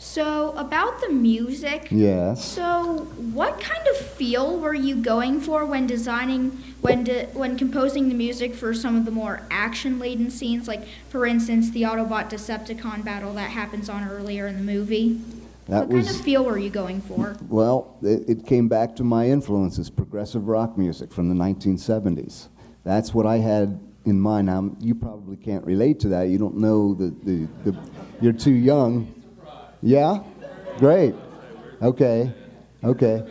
So, about the music. Yes. So, what kind of feel were you going for when when composing the music for some of the more action-laden scenes? Like, for instance, the Autobot Decepticon battle that happens on earlier in the movie. What kind of feel were you going for? Well, it came back to my influences, progressive rock music from the 1970s. That's what I had in mind. Now, you probably can't relate to that. You don't know you're too young. Yeah? Great. Okay. Okay.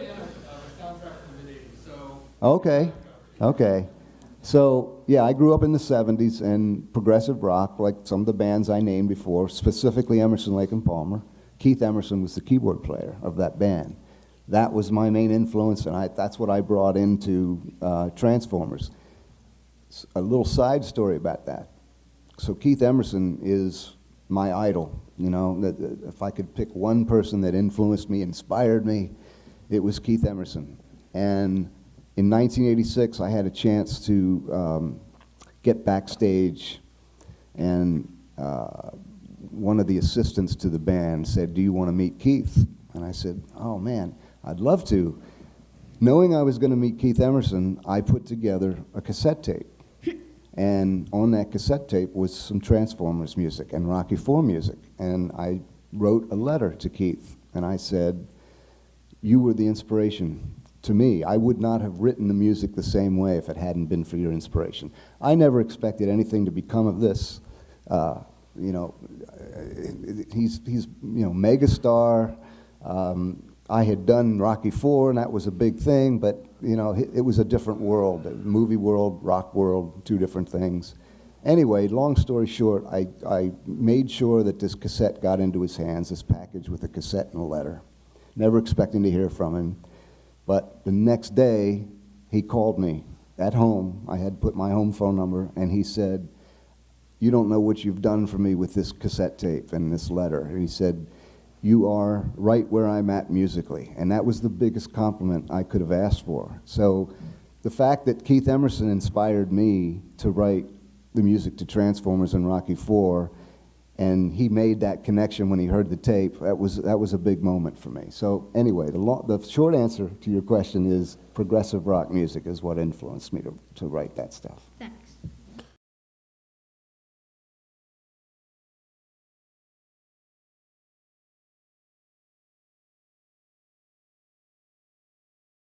So, yeah, I grew up in the 70s, and progressive rock, like some of the bands I named before, specifically Emerson, Lake and Palmer. Keith Emerson was the keyboard player of that band. That was my main influence, and that's what I brought into Transformers. A little side story about that. So Keith Emerson is my idol. You know, if I could pick one person that influenced me, inspired me, it was Keith Emerson. And in 1986, I had a chance to get backstage, and one of the assistants to the band said, "Do you want to meet Keith?" And I said, "Oh man, I'd love to." Knowing I was going to meet Keith Emerson, I put together a cassette tape. And on that cassette tape was some Transformers music and Rocky IV music. And I wrote a letter to Keith, and I said, "You were the inspiration to me. I would not have written the music the same way if it hadn't been for your inspiration. I never expected anything to become of this. He's megastar. I had done Rocky IV, and that was a big thing, but it was a different world, a movie world, rock world, two different things. Anyway, long story short, I made sure that this cassette got into his hands, this package with a cassette and a letter, never expecting to hear from him. But the next day, he called me at home. I had put my home phone number, and he said, "You don't know what you've done for me with this cassette tape and this letter." And he said, "You are right where I'm at musically." And that was the biggest compliment I could have asked for. So the fact that Keith Emerson inspired me to write the music to Transformers and Rocky IV, and he made that connection when he heard the tape, that was a big moment for me. So anyway, the short answer to your question is progressive rock music is what influenced me to write that stuff.